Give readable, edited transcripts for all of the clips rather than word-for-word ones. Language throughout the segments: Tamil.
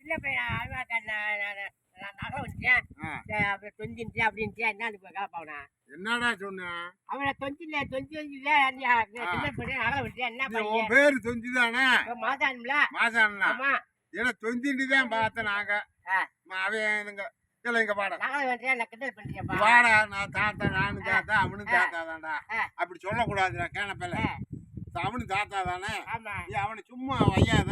இல்ல நகை வச்சுட்டேன் தொஞ்சின்ட்டு அப்படின்ட்டு என்ன கலப்பாவனா என்னடா சொன்ன அவனை தொஞ்சில நகை வச்சுட்டேன் என்ன உன் பேரு தொஞ்சுதானே மாசானுல மாசானா ஆமா ஏன்னா தொஞ்சிட்டு தான் பார்த்தேன் நாங்க அவன் இங்க பாட வாடா நான் தாத்தா நானும் தாத்தா அவனும் தாத்தா தான்டா அப்படி சொல்லக்கூடாதுடா கேனப்பல அவனு தாத்தா தானே அவனை சும்மா வையாத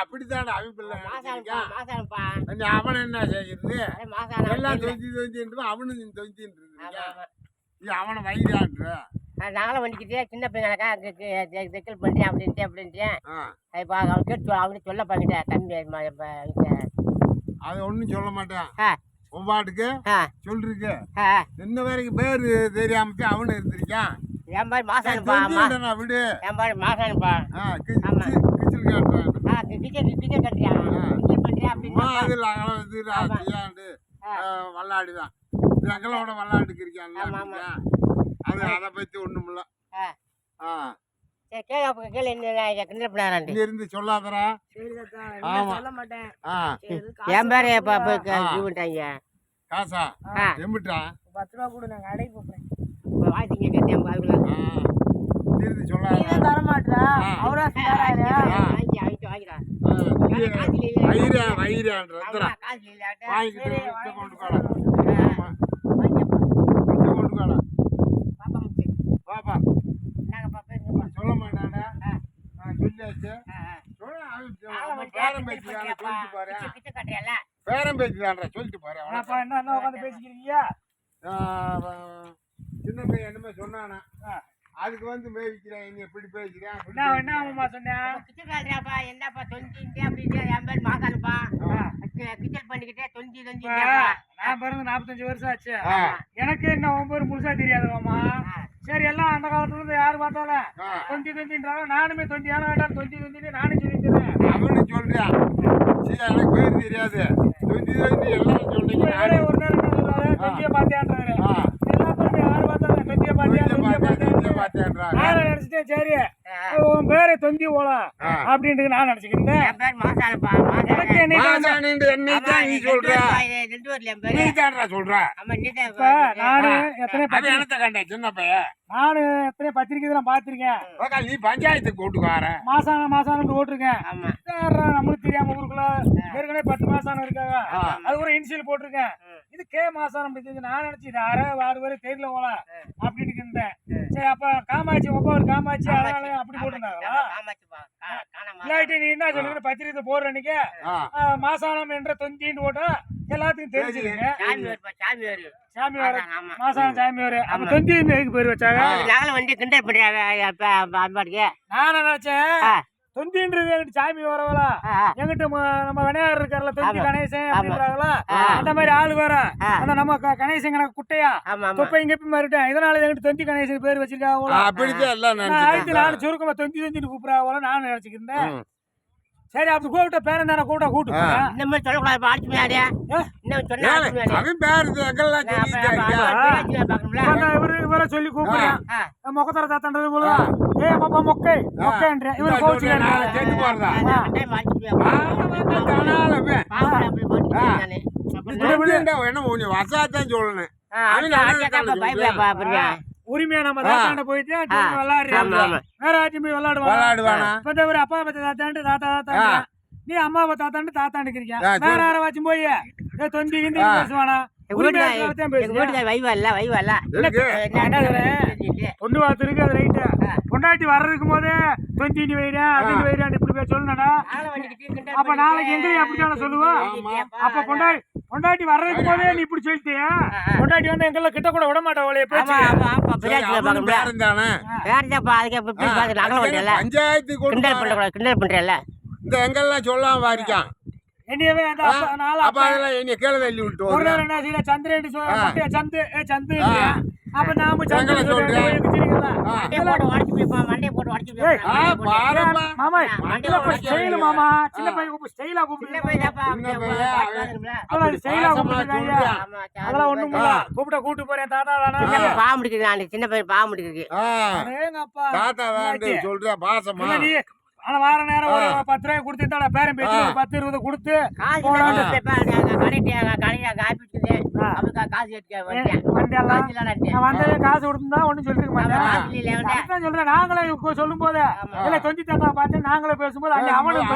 அப்படித்தான அவன் என்ன செய்யுது எல்லாம் தொஞ்சிட்டு அவனு தொஞ்சின்னு இருக்கு அவனை வைதான்ற நாங்களும் வண்டிக்கிட்டே சின்ன பையனாக்கா செக்கல் பண்ணிட்டேன் அப்படின்ட்டு இப்போ அவன் கேட்டு அவனு சொல்ல பாக்கிட்டேன் தம்பி அது ஒன்றும் சொல்ல மாட்டான் உன் பாட்டுக்கு சொல்லிருக்கு என்ன வரைக்கும் பேரு தெரியாம அவனு இருந்திருக்கான் என் பாரு மாசானுப்பா விடு என் பாரு மாசானுப்பா வல்லாடுதான் எங்களோட வல்லாட்டுக்கு இருக்காங்க அது அதை பத்தி ஒண்ணும் இல்ல இருந்து சொல்லாதரா என் பேரு காசா எம்பிட்டா 10 ரூபா கூட நாங்க அடை போறேன் இருந்து சொல்லாத தர மாட்டா அவரா சொல்ல மாட்டாடா சொல்லியாச்சு பேரம் பேச்சுதான்டா சொல்லிட்டு பாரு என்ன உட்காந்து பேசிக்கிறீங்க சின்ன பையன் என்னமே சொன்னானா அதுக்கு வந்து மேய்க்கிறேன் நீ எப்படி பேசுறேன் என்னமா சொன்னேன் என்னப்பா தொஞ்சி அப்படின்னு என் பேர் மாசானுப்பா கிச்சல் பண்ணிக்கிட்டே தொஞ்சி நான் பிறந்து 45 வருஷம் ஆச்சு எனக்கு என்ன உன் பேர் முழுசா தெரியாதுமாமா சரி எல்லாம் அந்த காலத்துல இருந்து யாரு பார்த்தாலும் தொஞ்சின்றாங்க நானுமே தொஞ்சி ஏன்னா வேண்டாம் தொஞ்சி நானும் சொல்லிக்கிறேன் அவனு சொல்றேன் எனக்கு பேர் தெரியாது தொஞ்சி எல்லாம் சொல்றீங்க ஒரு நேரம் என்ன சொல்றாரு தொஞ்சிய பாத்தியான்றாரு யாரு பார்த்தாலும் தொஞ்சிய பாத்தியா நினைச்சிட்டேன் சரி உன் பேரு தொந்தி ஓலாம் அப்படின்ட்டு நான் நினைச்சுக்கிறேன் நானு எத்தனை பத்திரிக்கை பாத்திருக்கேன் நீ பஞ்சாயத்துக்கு கூட்டுக்கார மாசானம் ஓட்டுருக்கேன் நம்மளுக்கு தெரியாம ஊருக்குள்ள ஏற்கனவே 10 மாசானம் இருக்காங்க அது ஒரு இனிஷியல் போட்டிருக்கேன் இது கே மாசானம் நான் நினைச்சு இது 6 பேரு தெரியல போல அப்படின்னு இருந்தேன் சரி அப்ப காமாட்சி ஒரு காமாட்சி அதனால அப்படி போட்டிருந்தாங்களா இல்லாட்டி நீ என்ன சொல்லுங்க பத்திரிக்கை போடுற அன்னைக்கு மாசானம் என்ற தொந்தின்னு போட்டா எல்லாத்துக்கும் தெரிஞ்சுதுங்க சாமியார் மாசானம் சாமியார் அப்ப தொந்தி எதுக்கு பேர் வச்சாங்க நான் நினைச்சேன் தொந்தின்றது எங்கிட்ட சாமி வரவளா எங்கிட்ட நம்ம விநாயகர் இருக்காருல தொந்தி கணேசன் அப்படின்றாங்களா அந்த மாதிரி ஆளு வேற அந்த நம்ம கணேசன் கணக்கு குட்டையா தொப்பை இங்க மாறிட்டேன் இதனால எங்கிட்ட தொந்தி கணேசன் பேர் வச்சிருக்காங்க நானும் சுருக்கமா தொந்தின்னு கூப்பிடுறாங்களா நான் நினைச்சுக்கிறேன் சரி அப்படி கூப்பிட்ட பேரன் தானே கூப்பிட்டு இந்த மாதிரி சொல்லக்கூடாது இவரை சொல்லி கூப்பிடுறேன் மொக்கத்தர தாத்தான்றது போல பாப்பா மொக்கைன்ற இவரு கோச்சு வசாத்தான் சொல்லணும் உரிமையா நம்ம தாத்தாண்ட போயிட்டு விளையாடுறோம் வேற ஆட்டி போய் விளையாடுவானா இப்ப ஒரு அப்பா பத்த தாத்தாண்டு தாத்தா நீ அம்மா தாத்தாண்டு தாத்தாண்டுக்கிறீங்க வேற யார வச்சும் போய் தொந்தி கிந்தி பேசுவானா பொண்ணு வாத்துருக்கு அது ரைட்டு பொண்டாட்டி வர்றதுக்கும் போதே தொந்தி வைரேன் அப்படின்னு வைரான் இப்படி போய் சொல்லணும்டா அப்ப நாளைக்கு எங்கேயும் அப்படித்தானே சொல்லுவோம் அப்ப பொண்டாட்டி வர்றதுக்கு போதே நீ இப்படி சொல்லிட்டியா பொண்டாட்டி வந்து எங்கெல்லாம் கிட்ட கூட விட மாட்டா அவளைய கிண்டல் பண்றல இந்த எங்கெல்லாம் சொல்லாம வாரிக்கான் என்னையவே சந்திரன் சந்து அப்ப நாம மாமா சின்ன பையன் ஸ்டைலா அதெல்லாம் ஒண்ணும் கூப்பிட்டு போறேன் தாத்தா பாம்பு சின்ன பையன் பாம்பு தாத்தா சொல்ற பாசமா ஆனா வார நேரம் ஒரு 10 ரூபாய் கொடுத்துட்டா பேரம் பேசி 10 20 கொடுத்து காசு வந்ததே காசு கொடுத்தா ஒண்ணும் சொல்லிருக்க மாட்டேன் சொல்றேன். நாங்களே சொல்லும் போது இல்ல தொஞ்சி தாத்தா பார்த்து நாங்களே பேசும்போது அவனும்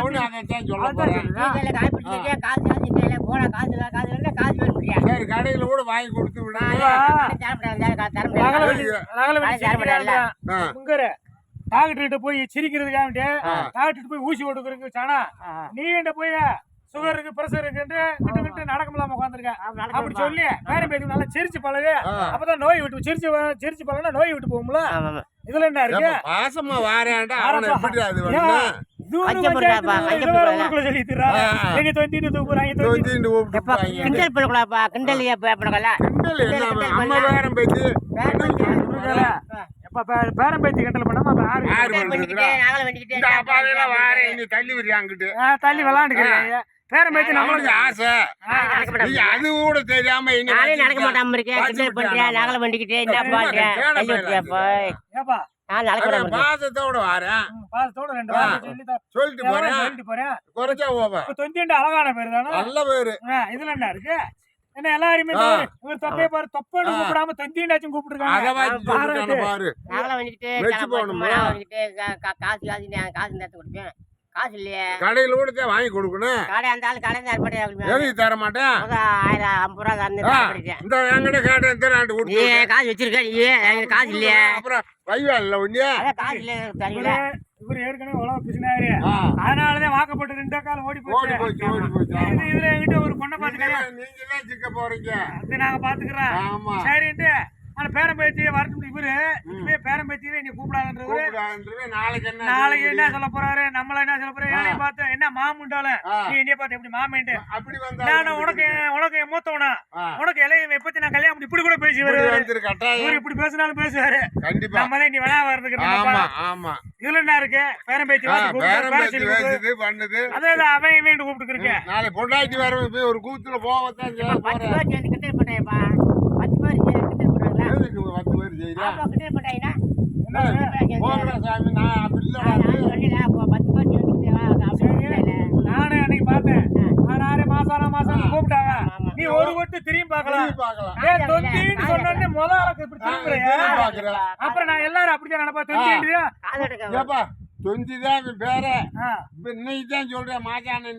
கடையில கூட வாங்கி கொடுத்து விட டாக்டர்கிட்ட போய் சிரிக்கிறதுக்காக டாக்டர் போய் ஊசி போட்டுக்கிறதுக்கு சானா நீ என்கிட்ட போய் சுகருக்கு பிரஷர் இருக்குன்ட்டு நடக்க முடியாம உட்காந்துருக்க அப்படி சொல்லி பேரம் பேசி நல்லா சிரிச்சு பழகு அப்பதான் நோய் விட்டு சிரிச்சு பழகுனா நோய் விட்டு போகும்ல. இதுல என்ன இருக்கு பாசமா வாரேன்டா பேரம் பேச்சு கிண்டல் பண்ணாம தள்ளி விடுறாங்கிட்டு தள்ளி விளாண்டுக்கிறேன் பேரம் பேச்சு நம்மளுக்கு ஆசை அது கூட தெரியாம நடக்க மாட்டாம இருக்கேன் கிண்டல் பண்றேன் நகலை வண்டிக்கிட்டே என்ன பண்றேன் பாசத்தோட வாரேன் பாசத்தோட 2 வாரம் சொல்லிட்டு போறேன் குறைச்சா போவேன். தொந்திண்டு அழகான பேரு தானே நல்ல பேரு. இதுல என்ன இருக்கு என்ன எல்லாருமே இவர் தொப்பைய பாரு தொப்பன்னு கூப்பிடாம தொந்திண்டாச்சும் கூப்பிட்டுருக்காங்க பாரு நகலை வண்டிக்கிட்டே காசு நேரத்தை கொடுப்பேன். காசு இல்லையே கடையில கூட வாங்கி கொடுக்கணும். கடை அந்த ஆளு கடை எதுக்கு தர மாட்டேன் 1050 ரூபா இந்த என்கிட்ட கேட்டேன் காசு வச்சிருக்க நீ காசு இல்லையே அப்புறம் வைவா இல்ல ஒண்ணு காசு இல்ல இவர் ஏற்கனவே உலக பிசினாரு அதனாலதான் வாக்கப்பட்டு 2 காலம் ஓடி போச்சு. இதுல என்கிட்ட ஒரு பொண்ணை பாத்துக்கிறேன் நீங்க தான் சிக்க போறீங்க அது நாங்க பாத்துக்கிறோம் சரின்ட்டு ஆனா பேரம் பேத்தியே வரட்டும் இவரு இப்பவே பேரம் பேத்தியே நீ கூப்பிடாதுன்றவரு நாளைக்கு என்ன சொல்ல போறாரு நம்மள என்ன சொல்ல போறாரு என்னைய பார்த்து என்ன மாமுண்டால நீ என்னைய பார்த்து எப்படி மாமேன்ட்டு அப்படி வந்தா நான் உனக்கு மூத்தவனா உனக்கு இளைய பத்தி நான் கல்யாணம் இப்படி கூட பேசி வருவாரு இப்படி பேசினாலும் பேசுவாரு கண்டிப்பா நம்ம தான் நீ வேணா வர்றதுக்கு ஆமா இதுல என்ன இருக்கு பேரம் பேத்தி பண்ணுது அதே அவன் இவன் கூப்பிட்டு இருக்கு நாளை பொண்டாட்டி வர ஒரு கூத்துல போவத்தான் 10 பேர் செய்யறா நானே அன்னைக்கு பார்த்தேன் மாசம் கூப்பிட்டாங்க நீ ஒரு கொட்டு திரும்பி பாக்கலாம் சொன்ன முதல்ல அப்புறம் நான் எல்லாரும் அப்படிதான் நினைப்பா தொந்திதான் பேர இன்னைக்குதான் சொல்றேன் மாச்சானு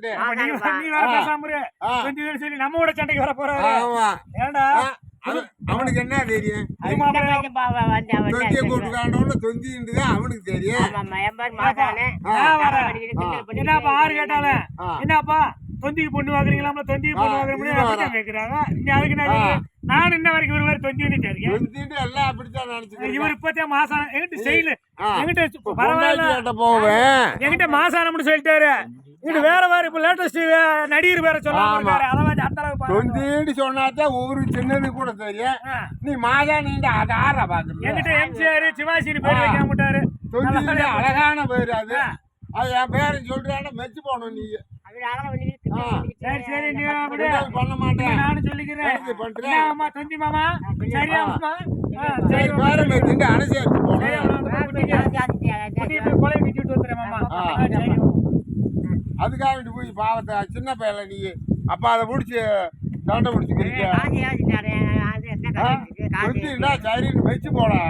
நீ வேற பேசாம சொல்லி நம்ம கூட சண்டைக்கு வர போறாரு ஏண்டா அவனுக்கு என்ன தெரியும் தொந்தின்னுதான் அவனுக்கு தெரியும் என்னப்பா ஆறு கேட்டாலும் என்னப்பா தொந்திக்கு பொண்ணு வாங்குறீங்களா தொந்திக்கு பொண்ணு வாங்குறீங்க கேக்குறாங்க அதுக்கு நான் இன்ன வரைக்கும் ஒரு மாதிரி தொந்தின்னு எல்லாம் அப்படித்தான் நினைச்சு இவர் இப்பதான் மாசம் எங்கிட்ட செய்யல எங்கிட்ட பரவாயில்ல போவேன் எங்கிட்ட மாசானம்னு சொல்லிட்டாரு இது வேற வேற இப்ப லேட்டஸ்ட் நடிகர் வேற சொல்லாம அந்த அளவுக்கு சொன்னாதான் ஒவ்வொரு சின்னது கூட தெரியும் நீ மாதா நீண்ட அது ஆறா பாக்குறது என்கிட்ட எம்ஜிஆர் சிவாஜின்னு பேர் வைக்க மாட்டாரு அழகான பேரு அது என் பேரு சொல்றான மெச்சு போனோம் நீ சரி சரி நீ பண்ண மாட்டேன் நானும் சொல்லிக்கிறேன் ஆமா தொந்தி மாமா சரியா சரி பேர மெச்சுட்டு அனுசரிச்சு கொலை வச்சுட்டு வந்துடுறேன் மாமா அதுக்காக போய் பாவத்தை சின்ன பையல நீ அப்ப அதை பிடிச்சி சண்டை பிடிச்சிக்கிறீங்க சரின்னு வச்சு போடா